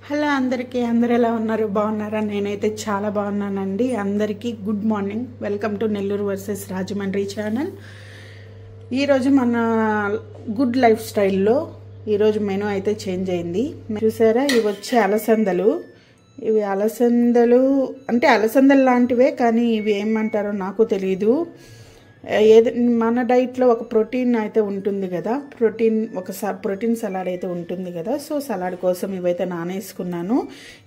Hello అందరికీ, అందరు ఎలా ఉన్నారు? బాగున్నారా? నేనైతే చాలా బాగున్నానండి. అందరికీ good morning. Welcome to Nellore versus Rajahmundry channel. ఈరోజు మన గుడ్ లైఫ్ స్టైల్లో ఈరోజు మెనూ అయితే చేంజ్ అయింది. చూసారా, ఇవి వచ్చే అలసందలు. ఇవి అలసందలు అంటే అలసందలు లాంటివే, కానీ ఇవి ఏమంటారో నాకు తెలియదు. ఏది మన డైట్లో ఒక ప్రోటీన్ అయితే ఉంటుంది కదా, ప్రోటీన్ సలాడ్ అయితే ఉంటుంది కదా. సో సలాడ్ కోసం ఇవైతే నానేసుకున్నాను.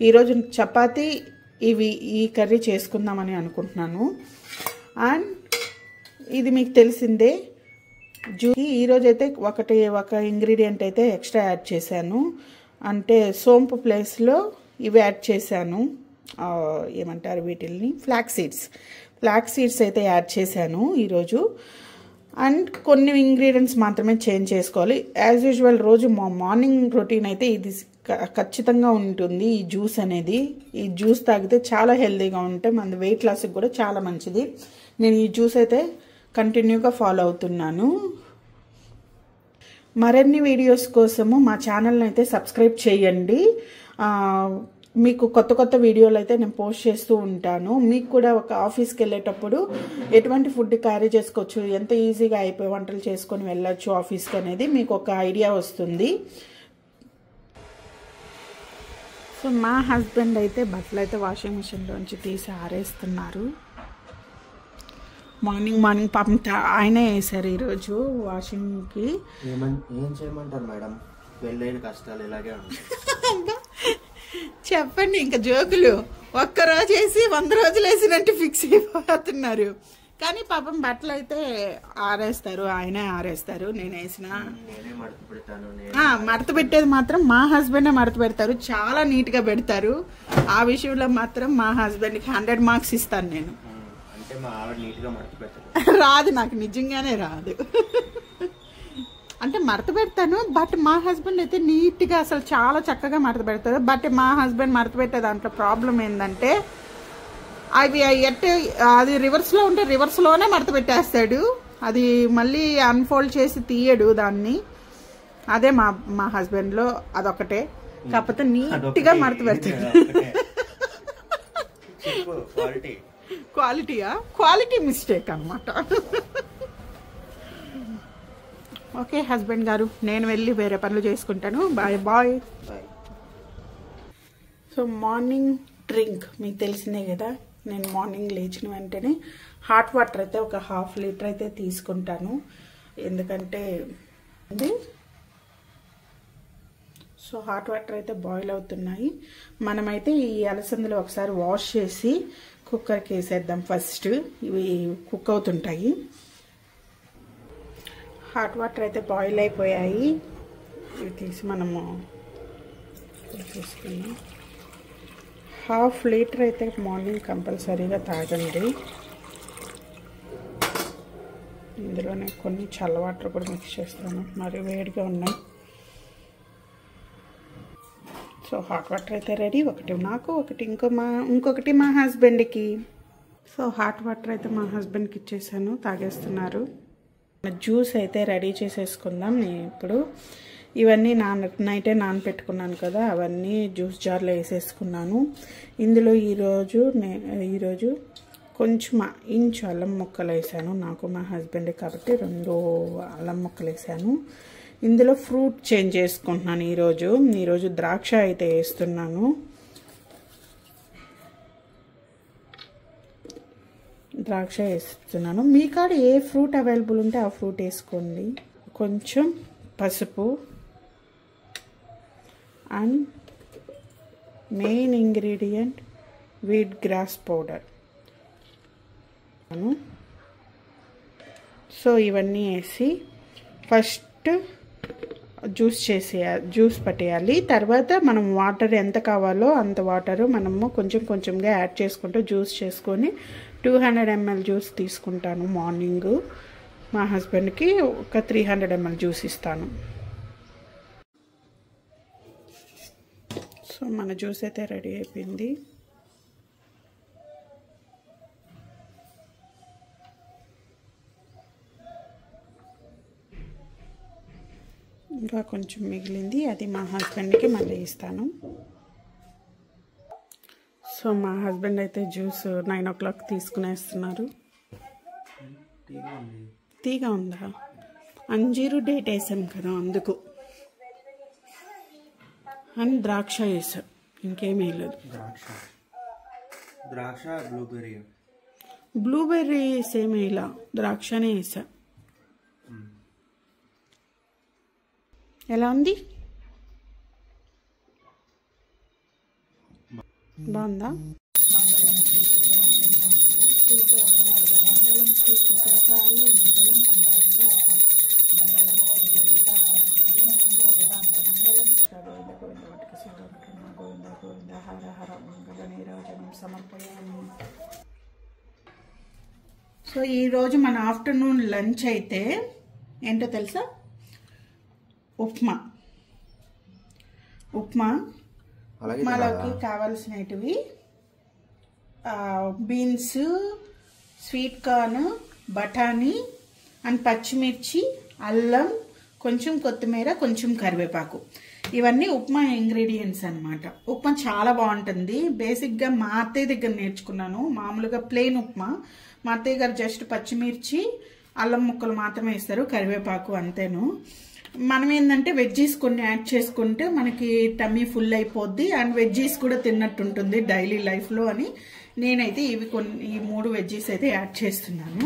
ఈరోజు చపాతీ ఈ కర్రీ చేసుకుందామని అనుకుంటున్నాను. అండ్ ఇది మీకు తెలిసిందే, ఈరోజు అయితే ఒక ఇంగ్రీడియంట్ అయితే ఎక్స్ట్రా యాడ్ చేశాను. అంటే సోంపు ప్లేస్లో ఇవి యాడ్ చేశాను. ఏమంటారు వీటిల్ని, ఫ్లాక్స్ సీడ్స్ అయితే యాడ్ చేశాను ఈరోజు. అండ్ కొన్ని ఇంగ్రీడియంట్స్ మాత్రమే చేంజ్ చేసుకోవాలి. యాజ్ యూజువల్ రోజు మార్నింగ్ రొటీన్ అయితే ఇది ఖచ్చితంగా ఉంటుంది. ఈ జ్యూస్ అనేది, ఈ జ్యూస్ తాగితే చాలా హెల్తీగా ఉంటాం, మన వెయిట్ లాస్కి కూడా చాలా మంచిది. నేను ఈ జ్యూస్ అయితే కంటిన్యూగా ఫాలో అవుతున్నాను. మరిన్ని వీడియోస్ కోసము మా ఛానల్ని అయితే సబ్స్క్రైబ్ చేయండి. మీకు కొత్త వీడియోలు అయితే నేను పోస్ట్ చేస్తూ ఉంటాను. మీకు కూడా ఒక ఆఫీస్కి వెళ్ళేటప్పుడు ఎటువంటి ఫుడ్ క్యారీ చేసుకోవచ్చు, ఎంత ఈజీగా అయిపోయి వంటలు చేసుకొని వెళ్ళొచ్చు ఆఫీస్కి అనేది మీకు ఒక ఐడియా వస్తుంది. సో మా హస్బెండ్ అయితే బట్టలు అయితే వాషింగ్ మిషన్లోంచి తీసి ఆరేస్తున్నారు. మార్నింగ్ పాపం ఆయనే వేసారు ఈరోజు వాషింగ్కి. ఏం చేయమంటారు మేడం, పెళ్ళైన కష్టాలు ఇలాగే ఉంటాయి. చెప్పండి, ఇంకా జోకులు ఒక్కరోజు వేసి 100 రోజులు వేసినట్టు ఫిక్స్ అయిపోతున్నారు. కానీ పాపం బట్టలు అయితే ఆరేస్తారు, ఆయనే ఆరేస్తారు. నేను వేసిన మడత పెట్టేది మాత్రం మా హస్బెండే మడత పెడతారు, చాలా నీట్గా పెడతారు. ఆ విషయంలో మాత్రం మా హస్బెండ్కి 100 మార్క్స్ ఇస్తాను నేను. రాదు, నాకు నిజంగానే రాదు. అంటే మడత పెడతాను, బట్ మా హస్బెండ్ అయితే నీట్గా అసలు చాలా చక్కగా మడత పెడతారు. బట్ మా హస్బెండ్ మడత పెట్టే దాంట్లో ప్రాబ్లం ఏంటంటే అవి అది రివర్స్లో ఉంటే రివర్స్లోనే మడత పెట్టేస్తాడు. అది మళ్ళీ అన్ఫోల్డ్ చేసి తీయడు దాన్ని. అదే మా హస్బెండ్లో అదొకటే. కాకపోతే నీట్గా మడత పెడతాడు. క్వాలిటీ మిస్టేక్ అన్నమాట. ఓకే హస్బెండ్ గారు, నేను వెళ్ళి వేరే పనులు చేసుకుంటాను. బాయ్. సో మార్నింగ్ డ్రింక్ మీకు తెలిసిందే కదా. నేను మార్నింగ్ లేచిన వెంటనే హాట్ వాటర్ అయితే ఒక 1/2 లీటర్ అయితే తీసుకుంటాను. ఎందుకంటే సో హాట్ వాటర్ అయితే బాయిల్ అవుతున్నాయి. మనమైతే ఈ అలసందలు ఒకసారి వాష్ చేసి కుక్కర్కి వేసేద్దాం. ఫస్ట్ ఇవి కుక్ అవుతుంటాయి. హాట్ వాటర్ అయితే బాయిల్ అయిపోయాయి. ఇవి తీసి మనము తీసుకున్నాం. 1/2 లీటర్ అయితే మార్నింగ్ కంపల్సరీగా తాగండి. ఇందులోనే కొన్ని చల్ల వాటర్ కూడా మిక్స్ చేస్తాను, మరి వేడిగా ఉన్నాయి. సో హాట్ వాటర్ అయితే రెడీ. ఒకటి నాకు, ఇంకొకటి మా హస్బెండ్కి. సో హాట్ వాటర్ అయితే మా హస్బెండ్కి ఇచ్చేసాను, తాగేస్తున్నారు. జ్యూస్ అయితే రెడీ చేసేసుకుందాం. ఇప్పుడు ఇవన్నీ నైటే నానపెట్టుకున్నాను కదా, అవన్నీ జ్యూస్ జార్లో వేసేసుకున్నాను. ఇందులో ఈరోజు కొంచెం ఇంచు అల్లం ముక్కలు వేసాను, నాకు మా హస్బెండ్ కాబట్టి 2 అల్లం ముక్కలు వేసాను. ఇందులో ఫ్రూట్ చేంజ్ చేసుకుంటున్నాను. ఈరోజు ద్రాక్ష అయితే వేస్తున్నాను. ద్రాక్ష వేస్తున్నాను. మీ కాడ ఏ ఫ్రూట్ అవైలబుల్ ఉంటే ఆ ఫ్రూట్ వేసుకోండి. కొంచెం పసుపు and main ingredient wheat grass powder. So ఇవన్నీ వేసి ఫస్ట్ జ్యూస్ పట్టేయాలి. తర్వాత మనం వాటర్ ఎంత కావాలో అంత వాటర్ మనము కొంచెంగా యాడ్ చేసుకుంటూ జ్యూస్ చేసుకొని 200 ml జ్యూస్ తీసుకుంటాను. మార్నింగ్ మా హస్బెండ్కి ఒక 300 ml జ్యూస్ ఇస్తాను. సో మన జ్యూస్ అయితే రెడీ అయిపోయింది. ఇంకా కొంచెం మిగిలింది, అది మా హస్బెండ్కి మళ్ళీ ఇస్తాను. సో మా హస్బెండ్ అయితే జ్యూస్ 9 o'clock తీసుకునేస్తున్నారు. తీగా ఉందా? అంజీరు డేట్ వేసాం కదా అందుకు. అండ్ ద్రాక్ష వేసాం, ఇంకేమీ లేదు. ద్రాక్ష బ్లూబెర్రీ సేమ్ ఇలా ద్రాక్షనే వేసా. ఎలా ఉంది? బాగుందా? సో ఈరోజు మన ఆఫ్టర్నూన్ లంచ్ అయితే ఏంటో తెలుసా? ఉప్మాలోకి కావాల్సినవి బీన్స్, స్వీట్ కార్న్, బఠానీ అండ్ పచ్చిమిర్చి, అల్లం, కొంచెం కొత్తిమీర, కొంచెం కరివేపాకు. ఇవన్నీ ఉప్మా ఇంగ్రీడియంట్స్ అన్నమాట. ఉప్మా చాలా బాగుంటుంది. బేసిక్గా మా అత్తయ్య దగ్గర నేర్చుకున్నాను. మామూలుగా ప్లెయిన్ ఉప్మా. మా అత్తయ్య గారు జస్ట్ పచ్చిమిర్చి, అల్లం ముక్కలు మాత్రమే వేస్తారు, కరివేపాకు అంతేను. మనం ఏంటంటే వెజ్జీస్ కొన్ని యాడ్ చేసుకుంటే మనకి టమ్మీ ఫుల్ అయిపోద్ది అండ్ వెజ్జీస్ కూడా తిన్నట్టు ఉంటుంది డైలీ లైఫ్లో అని నేనైతే ఈ 3 వెజ్జీస్ అయితే యాడ్ చేస్తున్నాను.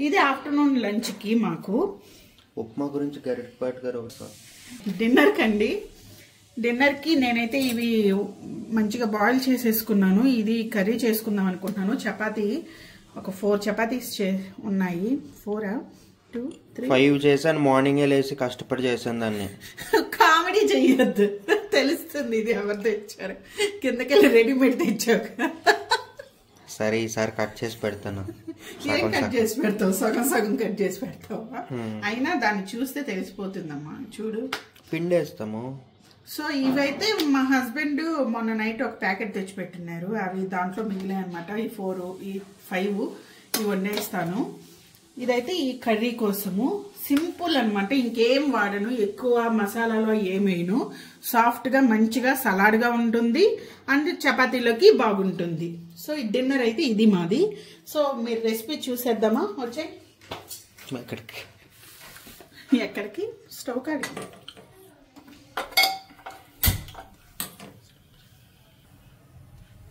ఇది ఆఫ్టర్నూన్ లంచ్కి మాకు. ఉప్మా గురించి డిన్నర్కి నేనైతే ఇవి మంచిగా బాయిల్ చేసేసుకున్నాను. ఇది కర్రీ చేసుకుందాం అనుకుంటున్నాను. చపాతీ ఒక 4 చపాతీస్ ఉన్నాయి. 4 2 3 5 చేశాను. మార్నింగ్ లేసి కష్టపడి చేశాను దాన్ని. కామెడీ చెయ్యొద్దు, తెలుస్తుంది ఇది ఎవరు తెచ్చారు. కిందకెళ్ళి రెడీమేడ్ తెచ్చాక. సరే ఈసారి కట్ చేసి పెడతాను. ఏం కట్ చేసి పెడతావు? సగం సగం కట్ చేసి పెడతావా? అయినా దాన్ని చూస్తే తెలిసిపోతుందమ్మా. చూడు, పిండేస్తాము. సో ఇవైతే మా హస్బెండ్ మొన్న నైట్ ఒక ప్యాకెట్ తెచ్చిపెట్టున్నారు. అవి దాంట్లో మిగిలాయి అనమాట. ఈ 4 ఈ 5 ఇవి వండేస్తాను. ఇదైతే ఈ కర్రీ కోసము సింపుల్ అనమాట. ఇంకేం వాడను, ఎక్కువ మసాలాలో ఏమేను. సాఫ్ట్గా మంచిగా సలాడ్గా ఉంటుంది అండ్ చపాతీలోకి బాగుంటుంది. సో ఈ డిన్నర్ అయితే ఇది మాది. సో మీరు రెసిపీ చూసేద్దామా? వచ్చాయి ఎక్కడికి? స్టవ్ కాడికి.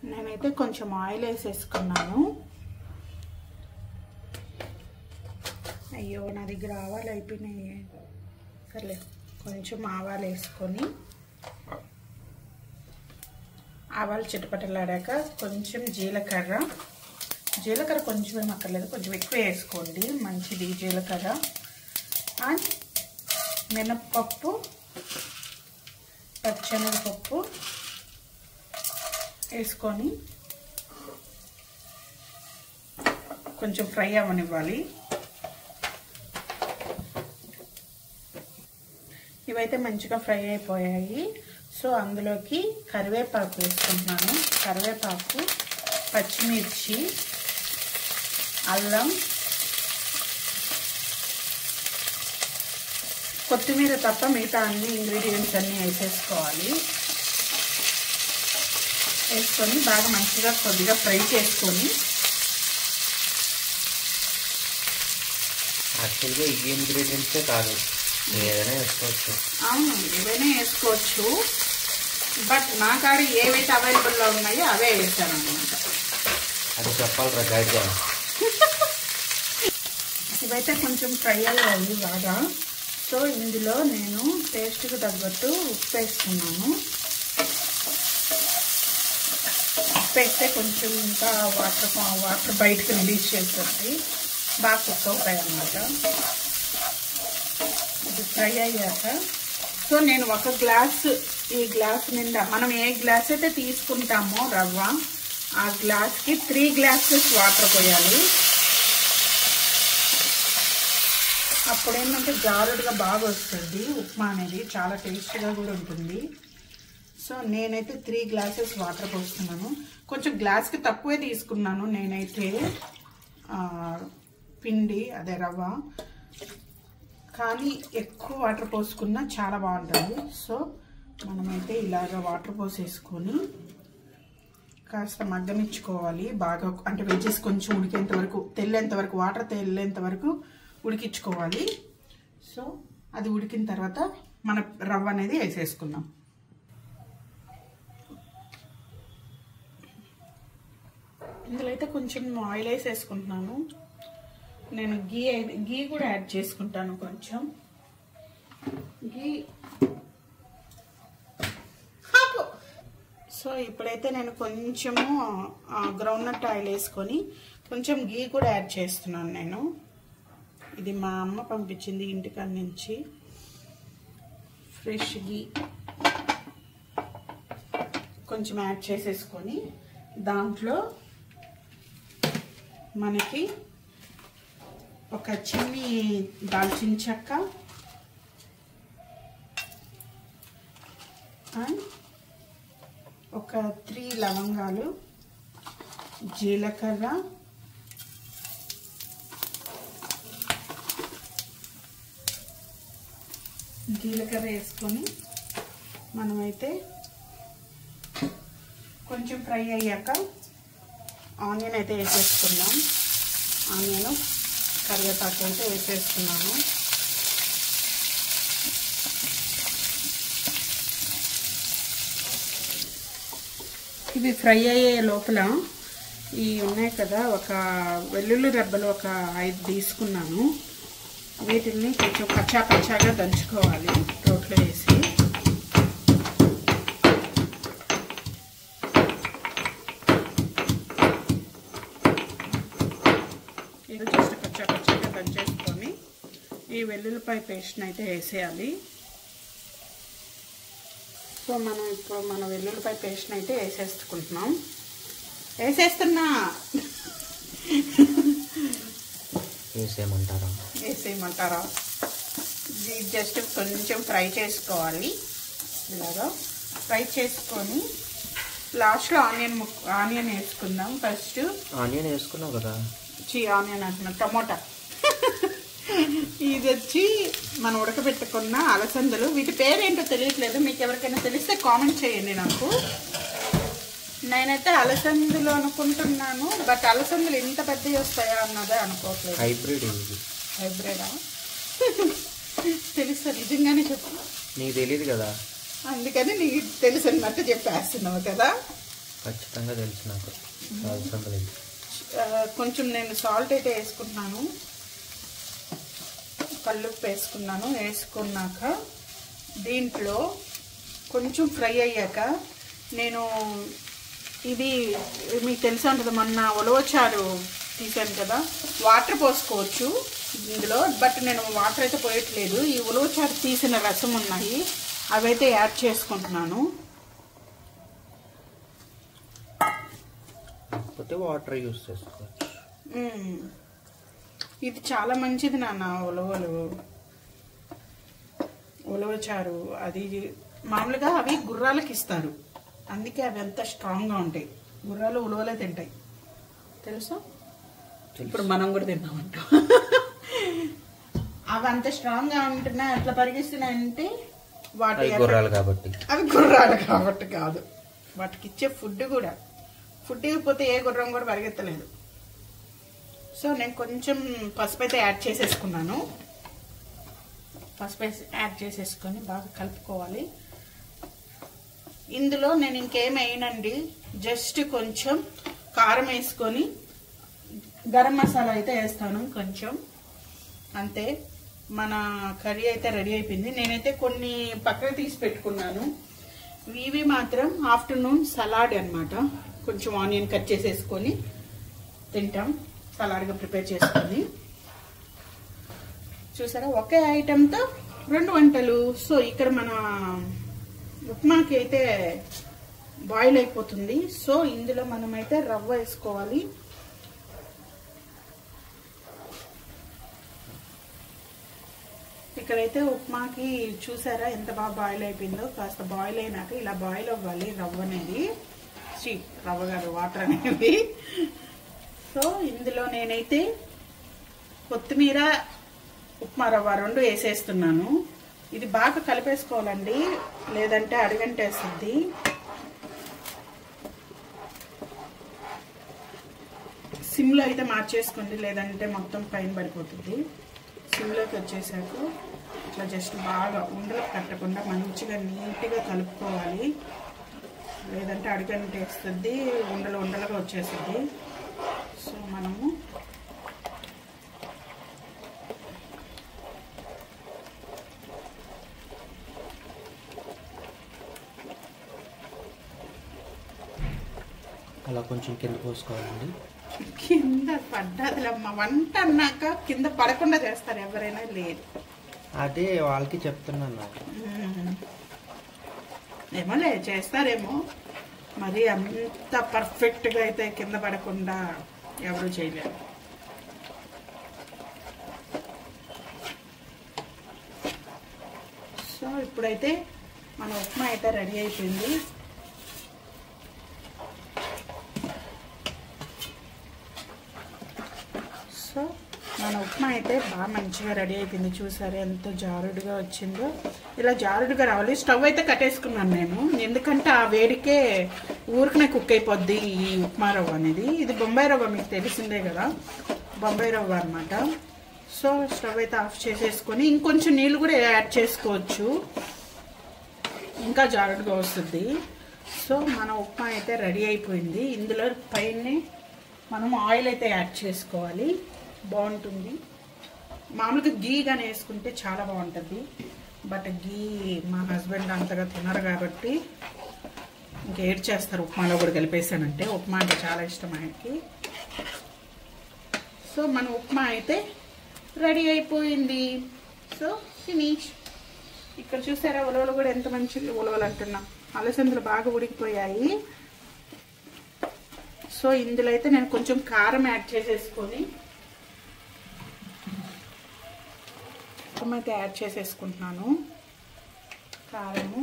నేనైతే కొంచెం ఆయిల్ వేసేసుకున్నాను. అయ్యో నా దగ్గర ఆవాలు అయిపోయినాయి. సర్లే, కొంచెం ఆవాలు వేసుకొని ఆవాలు చిటపటలాడాక కొంచెం జీలకర్ర కొంచెం ఏం అక్కర్లేదు, కొంచెం ఎక్కువ వేసుకోండి, మంచిది జీలకర్ర. అండ్ మినప్పప్పు, పచ్చెనగపప్పు వేసుకొని కొంచెం ఫ్రై అవ్వనివ్వాలి. ఇవైతే మంచిగా ఫ్రై అయిపోయాయి. సో అందులోకి కరివేపాకు వేసుకుంటున్నాను. కరివేపాకు, పచ్చిమిర్చి, అల్లం, కొత్తిమీర తప్ప మిగతా అన్ని ఇంగ్రీడియంట్స్ అన్నీ వేసేసుకోవాలి. వేసుకొని బాగా మంచిగా కొద్దిగా ఫ్రై చేసుకొని, యాక్చువల్గా ఈ ఇంగ్రీడియంట్సే కాదు, ఏదైనా వేసుకోవచ్చు. అవును, ఏదైనా వేసుకోవచ్చు. బట్ నా కాడ ఏవైతే అవైలబుల్లో ఉన్నాయో అవే వేసాను అనమాట. అది చెప్పాలి గైడ్గా. ఇవైతే కొంచెం ఫ్రై అయ్యాయి బాగా. సో ఇందులో నేను టేస్ట్కి తగ్గట్టు ఉప్పు వేసుకున్నాను. ఉప్పు వేస్తే కొంచెం ఇంకా వాటర్ బయటకు రిలీజ్ చేస్తుంది. బాగా కుక్ అవుతాయి అన్నమాట. ఇది ఫ్రై అయ్యాక సో నేను ఒక గ్లాస్, ఈ గ్లాస్ నిండా మనం ఏ గ్లాస్ అయితే తీసుకుంటామో రవ్వ, ఆ గ్లాస్కి 3 glasses వాటర్ పోయాలి. అప్పుడు ఏంటంటే జారుడుగా బాగా వస్తుంది ఉప్మా అనేది, చాలా టేస్ట్గా కూడా ఉంటుంది. సో నేనైతే 3 glasses వాటర్ పోస్తున్నాను. కొంచెం గ్లాస్కి తక్కువే తీసుకున్నాను నేనైతే పిండి, అదే రవ్వ. కానీ ఎక్కువ వాటర్ పోసుకున్నా చాలా బాగుంటుంది. సో మనమైతే ఇలాగ వాటర్ పోసేసుకొని కాస్త మగ్గనిచ్చుకోవాలి బాగా. అంటే వెజ్జెస్ కొంచెం ఉడికేంత వరకు, తెల్లేంత వరకు, వాటర్ తెల్లేంత వరకు ఉడికించుకోవాలి. సో అది ఉడికిన తర్వాత మన రవ్వ అనేది వేసేసుకుందాం. ఇందులో అయితే కొంచెం ఆయిల్ వేసేసుకుంటున్నాను. నేను గీ కూడా యాడ్ చేసుకుంటాను కొంచెం గీ. సో ఇప్పుడైతే నేను కొంచెము గ్రౌండ్నట్ ఆయిల్ వేసుకొని కొంచెం గీ కూడా యాడ్ చేస్తున్నాను నేను. ఇది మా అమ్మ పంపించింది ఇంటికాడ నుంచి, ఫ్రెష్ గీ కొంచెం యాడ్ చేసేసుకొని దాంట్లో మనకి ఒక చిన్ని దాల్చిన చెక్క అండ్ ఒక 3 లవంగాలు, జీలకర్ర, వేసుకొని మనమైతే కొంచెం ఫ్రై అయ్యాక ఆనియన్ అయితే వేసేసుకుందాం. ఆనియన్ కరివేపాకు అయితే వేసేసుకున్నాను. ఇవి ఫ్రై అయ్యే లోపల ఈ ఉన్నాయి కదా, ఒక వెల్లుల్లి రెబ్బలు ఒక 5 తీసుకున్నాను. వీటిని కొంచెం పచ్చాగా దంచుకోవాలి రోట్లో వేసి. ఇది జస్ట్ పచ్చాగా దంచేసుకొని ఈ వెల్లుల్లిపాయ పేస్ట్ని అయితే వేసేయాలి. సో మనం ఇప్పుడు మన వెల్లుల్లిపాయ పేస్ట్ని అయితే వేసేసుకుంటున్నాం. వేసేయమంటారా? ఇది జస్ట్ కొంచెం ఫ్రై చేసుకోవాలి. ఇలాగా ఫ్రై చేసుకొని లాస్ట్లో ఆనియన్ వేసుకుందాం. ఫస్ట్ ఆనియన్ వేసుకున్నావు కదా, ఆనియన్ అంటున్నా, టమోటా. ఇది వచ్చి మనం ఉడకబెట్టుకున్న అలసందలు. వీటి పేరేంటో తెలియట్లేదు, మీకు ఎవరికైనా తెలిస్తే కామెంట్ చేయండి నాకు. నేనైతే అలసందలు అనుకుంటున్నాను, బట్ అలసందలు ఇంత పెద్దవి వస్తాయా అన్నదే అనుకోవట్లేదు. హైబ్రిడా? తెలుసా? నిజంగానే చెప్పు. నీకు తెలియదు కదా, అందుకని నీకు తెలుసు అన్నట్టు చెప్పేస్తున్నావు కదా. ఖచ్చితంగా తెలుసు నాకు. కొంచెం నేను సాల్ట్ అయితే వేసుకుంటున్నాను, కల్లుప్పు వేసుకున్నాను. వేసుకున్నాక దీంట్లో కొంచెం ఫ్రై అయ్యాక నేను ఇది మీకు తెలిసి ఉంటుంది, మొన్న ఉలవచారు తీసాను కదా, వాటర్ పోసుకోవచ్చు ఇందులో, బట్ నేను వాటర్ అయితే పోయట్లేదు. ఈ ఉలవచారు తీసిన రసం ఉన్నాయి, అవైతే యాడ్ చేసుకుంటున్నాను. వాటర్ యూస్ చేసుకోవచ్చు. ఇది చాలా మంచిది నాన్న. ఉలవచారు అది మామూలుగా అవి గుర్రాలకి ఇస్తారు, అందుకే అవి అంత స్ట్రాంగ్గా ఉంటాయి. గుర్రాలు ఉలవలే తింటాయి, తెలుసా? ఇప్పుడు మనం కూడా తిన్నామంట. అవి అంత స్ట్రాంగ్గా ఉంటున్నాయి, అట్లా పరిగిస్తున్నాయంటే అవి గుర్రాలు కాబట్టి కాదు, వాటికి ఇచ్చే ఫుడ్ ఇవ్వకపోతే ఏ గుర్రం కూడా పరిగెత్తలేదు. సో నేను కొంచెం పసుపు అయితే యాడ్ చేసేసుకున్నాను. పసుపు యాడ్ చేసేసుకొని బాగా కలుపుకోవాలి. ఇందులో నేను ఇంకేం వేయనండి, జస్ట్ కొంచెం కారం వేసుకొని గరం మసాలా అయితే వేస్తాను కొంచెం, అంతే. మన కర్రీ అయితే రెడీ అయిపోయింది. నేనైతే కొన్ని పక్కకు తీసి పెట్టుకున్నాను. ఇవి మాత్రం ఆఫ్టర్నూన్ సలాడ్ అన్నమాట. కొంచెం ఆనియన్ కట్ చేసేసుకొని తింటాం, సలాడ్గా ప్రిపేర్ చేసుకొని. చూసారా, ఒకే ఐటెంతో 2 వంటలు. సో ఇక్కడ మన ఉప్మాకి అయితే బాయిల్ అయిపోతుంది. సో ఇందులో మనమైతే రవ్వ వేసుకోవాలి. ఇక్కడైతే ఉప్మాకి చూసారా ఎంత బాగా బాయిల్ అయిపోయిందో. కాస్త బాయిల్ అయినాక ఇలా బాయిల్ అవ్వాలి రవ్వ అనేది, రవ్వ గారు వాటర్ అనేవి. సో ఇందులో నేనైతే కొత్తిమీర, ఉప్మా రవ్వ 2 వేసేస్తున్నాను. ఇది బాగా కలిపేసుకోవాలండి, లేదంటే అడుగంటేస్తుంది. సిమ్లో అయితే మార్చేసుకోండి, లేదంటే మొత్తం పైన పడిపోతుంది. సిమ్లోకి వచ్చేసాక ఇట్లా జస్ట్ బాగా ఉండలు కట్టకుండా మంచిగా నీట్గా కలుపుకోవాలి, లేదంటే అడుగంటే వేస్తుంది, ఉండలు ఉండలుగా వచ్చేస్తుంది. సో మనము అలా కొంచెం కింద పోసుకోవాలండి. కింద పడ్డదిలమ్మ, వంట అన్నాక కింద పడకుండా చేస్తారు ఎవరైనా, లేదు అదే వాళ్ళకి చెప్తున్నాను. ఏమోలే చేస్తారేమో, మరి అంత పర్ఫెక్ట్గా అయితే కింద పడకుండా ఎవరు చేయలేరు. సో ఇప్పుడైతే మన ఉప్మా అయితే రెడీ అయిపోయింది. సో మన ఉప్మా అయితే బాగా మంచిగా రెడీ అయిపోయింది. చూసారు ఎంత జారుడుగా వచ్చిందో, ఇలా జారుడుగా రావాలి. స్టవ్ అయితే కట్టేసుకున్నాను నేను, ఎందుకంటే ఆ వేడికే ఊరికనే కుక్ అయిపోద్ది ఈ ఉప్మా రవ్వ అనేది. ఇది బొంబాయి రవ్వ, మీకు తెలిసిందే కదా, బొంబాయి రవ్వ అనమాట. సో స్టవ్ అయితే ఆఫ్ చేసేసుకొని ఇంకొంచెం నీళ్ళు కూడా యాడ్ చేసుకోవచ్చు, ఇంకా జారుడుగా వస్తుంది. సో మన ఉప్మా అయితే రెడీ అయిపోయింది. ఇందులో పైన మనం ఆయిల్ అయితే యాడ్ చేసుకోవాలి, బాగుంటుంది. మామూలుగా గీ కానీ వేసుకుంటే చాలా బాగుంటుంది, బట్ గీ మా హస్బెండ్ అంతగా తినరు కాబట్టి ఇంకేడ్ చేస్తారు, ఉప్మాలో కూడా కలిపేసానంటే. ఉప్మా అంటే చాలా ఇష్టం ఆయనకి. సో మన ఉప్మా అయితే రెడీ అయిపోయింది. So finish. ఇక్కడ చూసారా ఉలవలు కూడా ఎంత మంచిగా ఉలవలు అంటున్నాం, అలసందలు బాగా ఉడికిపోయాయి. సో ఇందులో అయితే నేను కొంచెం కారం యాడ్ చేసేసుకొని అయితే యాడ్ చేసేసుకుంటున్నాను. కారము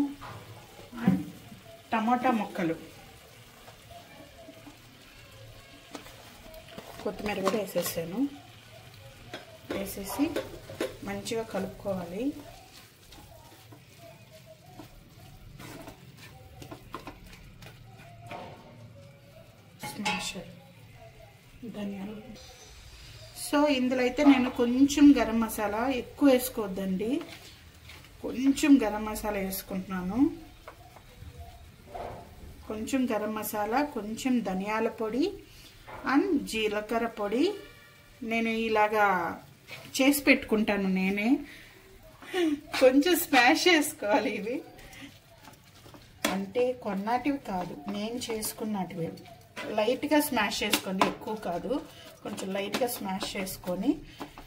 అండ్ టమాటా ముక్కలు, కొత్తిమీర కూడా వేసేసాను. వేసేసి మంచిగా కలుపుకోవాలి. స్మాషర్ ధనియాలు. సో ఇందులో అయితే నేను కొంచెం గరం మసాలా, ఎక్కువ వేసుకోవద్దండి, కొంచెం గరం మసాలా వేసుకుంటున్నాను. కొంచెం గరం మసాలా, కొంచెం ధనియాల పొడి అండ్ జీలకర్ర పొడి. నేను ఇలాగా చేసి పెట్టుకుంటాను నేనే, కొంచెం స్మాష్ చేసుకోవాలి. ఇవి అంటే కొన్నాటివి కాదు, నేను చేసుకున్నటివి. లైట్గా స్మాష్ చేసుకోండి, ఎక్కువ కాదు, కొంచెం లైట్గా స్మాష్ చేసుకొని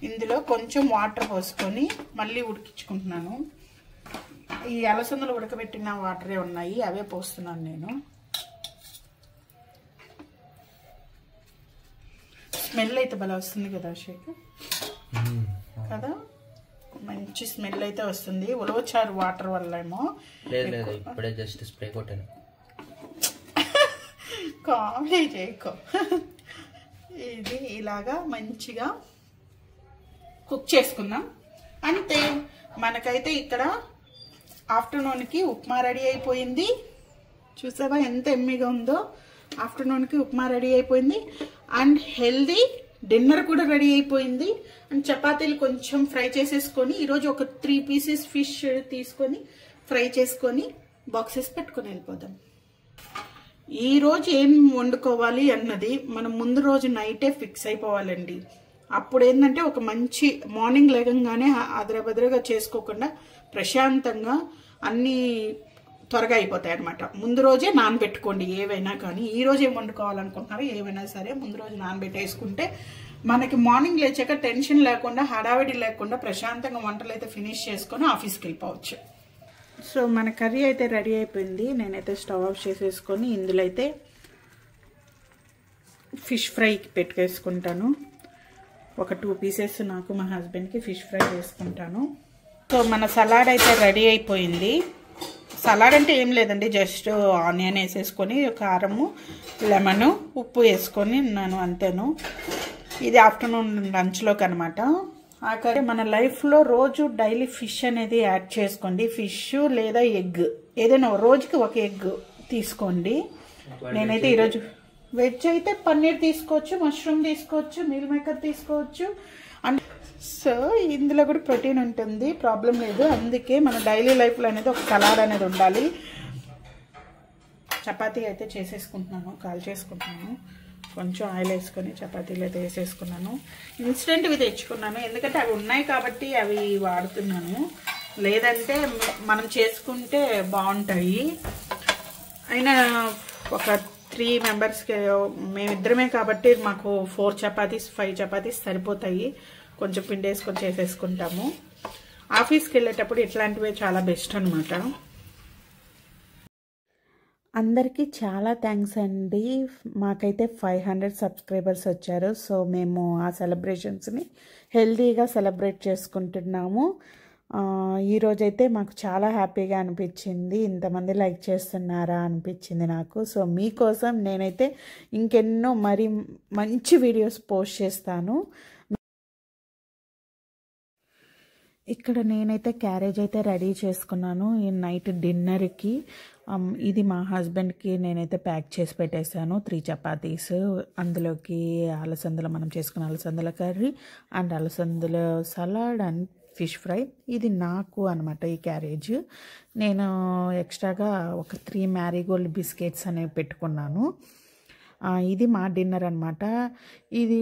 ఇందులో కొంచెం వాటర్ పోసుకొని మళ్ళీ ఉడికించుకుంటున్నాను. ఈ అలసందలు ఉడకబెట్టిన వాటరే ఉన్నాయి, అవే పోస్తున్నాను నేను. స్మెల్ అయితే భలే వస్తుంది కదా షేక్, కదా, మంచి స్మెల్ అయితే వస్తుంది. ఉలవచారు వాటర్ వల్ల ఏమో. ఇప్పుడే జస్ట్ స్ప్రే కొట్టాను. కామెడీ చేయకో. ఇది ఇలాగా మంచిగా కుక్ చేసుకుందాం అంతే. మనకైతే ఇక్కడ ఆఫ్టర్నూన్కి ఉప్మా రెడీ అయిపోయింది. చూసావా ఎంత ఎమ్మిగా ఉందో. ఆఫ్టర్నూన్కి ఉప్మా రెడీ అయిపోయింది అండ్ హెల్దీ డిన్నర్ కూడా రెడీ అయిపోయింది. అండ్ చపాతీలు కొంచెం ఫ్రై చేసేసుకొని, ఈరోజు ఒక 3 పీసెస్ ఫిష్ తీసుకొని ఫ్రై చేసుకొని బాక్సెస్ పెట్టుకొని వెళ్ళిపోదాం. ఈరోజు ఏం వండుకోవాలి అన్నది మనం ముందు రోజు నైటే ఫిక్స్ అయిపోవాలండి. అప్పుడు ఏంటంటే ఒక మంచి మార్నింగ్ లేగంగానే అదరబెదరగా చేసుకోకుండా ప్రశాంతంగా అన్నీ త్వరగా అయిపోతాయి అనమాట. ముందు రోజే నానబెట్టుకోండి ఏవైనా కానీ. ఈ రోజు ఏం వండుకోవాలనుకుంటున్నారో ఏవైనా సరే ముందు రోజు నానబెట్టేసుకుంటే మనకి మార్నింగ్ లేచాక టెన్షన్ లేకుండా, హడావిడి లేకుండా ప్రశాంతంగా వంటలు అయితే ఫినిష్ చేసుకొని ఆఫీస్కి వెళ్ళిపోవచ్చు. సో మన కర్రీ అయితే రెడీ అయిపోయింది. నేనైతే స్టవ్ ఆఫ్ చేసేసుకొని ఇందులో అయితే ఫిష్ ఫ్రైకి పెట్టుకేసుకుంటాను. ఒక 2 పీసెస్ నాకు, మా హస్బెండ్కి ఫిష్ ఫ్రై చేసుకుంటాను. సో మన సలాడ్ అయితే రెడీ అయిపోయింది. సలాడ్ అంటే ఏం లేదండి, జస్ట్ ఆనియన్ వేసేసుకొని కారము, లెమన్, ఉప్పు వేసుకొని ఉన్నాను అంతేను. ఇది ఆఫ్టర్నూన్ లంచ్లోకి అనమాట. ఆ కర్రీ మన లైఫ్లో రోజు డైలీ ఫిష్ అనేది యాడ్ చేసుకోండి. ఫిష్ లేదా ఎగ్, ఏదైనా రోజుకి ఒక ఎగ్ తీసుకోండి. నేనైతే ఈరోజు వెజ్ అయితే పన్నీర్ తీసుకోవచ్చు, మష్రూమ్ తీసుకోవచ్చు, మీల్ మేకర్ తీసుకోవచ్చు. అండ్ సో ఇందులో కూడా ప్రోటీన్ ఉంటుంది, ప్రాబ్లం లేదు. అందుకే మన డైలీ లైఫ్లో అనేది ఒక సలాడ్ అనేది ఉండాలి. చపాతీ అయితే చేసేసుకుంటున్నాను, కాల్ చేసుకుంటున్నాను. కొంచెం ఆయిల్ వేసుకొని చపాతీలు అయితే వేసేసుకున్నాను. ఇన్స్టెంట్వి తెచ్చుకున్నాను, ఎందుకంటే అవి ఉన్నాయి కాబట్టి అవి వాడుతున్నాను. లేదంటే మనం చేసుకుంటే బాగుంటాయి. అయినా ఒక 3 మెంబర్స్కి మేమిద్దరమే కాబట్టి మాకు 4 చపాతీస్ 5 చపాతీస్ సరిపోతాయి. కొంచెం పిండి వేసుకొని చేసేసుకుంటాము. ఆఫీస్కి వెళ్ళేటప్పుడు ఇట్లాంటివే చాలా బెస్ట్ అనమాట. అందరికీ చాలా థ్యాంక్స్ అండి. మాకైతే 500 సబ్స్క్రైబర్స్ వచ్చారు. సో మేము ఆ సెలబ్రేషన్స్ని హెల్తీగా సెలబ్రేట్ చేసుకుంటున్నాము. ఈరోజైతే మాకు చాలా హ్యాపీగా అనిపించింది. ఇంతమంది లైక్ చేస్తున్నారా అనిపించింది నాకు. సో మీకోసం నేనైతే ఇంకెన్నో మరి మంచి వీడియోస్ పోస్ట్ చేస్తాను. ఇక్కడ నేనైతే క్యారేజ్ అయితే రెడీ చేసుకున్నాను ఈ నైట్ డిన్నర్కి. ఇది మా హస్బెండ్కి నేనైతే ప్యాక్ చేసి పెట్టేశాను. 3 చపాతీస్, అందులోకి అలసందలు, మనం చేసుకున్న అలసందల కర్రీ అండ్ అలసందల సలాడ్ అండ్ ఫిష్ ఫ్రై. ఇది నాకు అనమాట ఈ క్యారేజ్. నేను ఎక్స్ట్రాగా ఒక 3 మ్యారీగోల్డ్ బిస్కెట్స్ అనేవి పెట్టుకున్నాను. ఇది మా డిన్నర్ అనమాట. ఇది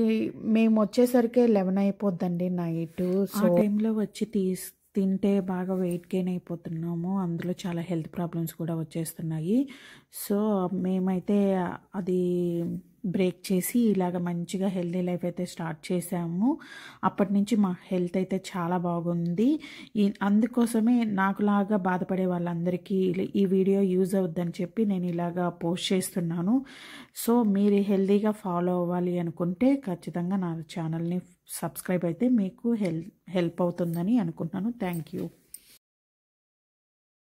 మేము వచ్చేసరికి 11 అయిపోద్దండి నైట్. సో టైంలో వచ్చి తింటే బాగా వెయిట్ గెయిన్ అయిపోతున్నాము. అందులో చాలా హెల్త్ ప్రాబ్లమ్స్ కూడా వచ్చేస్తున్నాయి. సో మేమైతే అది బ్రేక్ చేసి ఇలాగ మంచిగా హెల్తీ లైఫ్ అయితే స్టార్ట్ చేసాము. అప్పటి నుంచి మా హెల్త్ అయితే చాలా బాగుంది. అందుకోసమే నాకులాగా బాధపడే వాళ్ళందరికీ ఈ వీడియో యూజ్ అవుద్దని చెప్పి నేను ఇలాగా పోస్ట్ చేస్తున్నాను. సో మీరు హెల్తీగా ఫాలో అవ్వాలి అనుకుంటే ఖచ్చితంగా నా ఛానల్ని సబ్స్క్రైబ్ అయితే మీకు హెల్ప్ అవుతుందని అనుకుంటున్నాను. Thank you.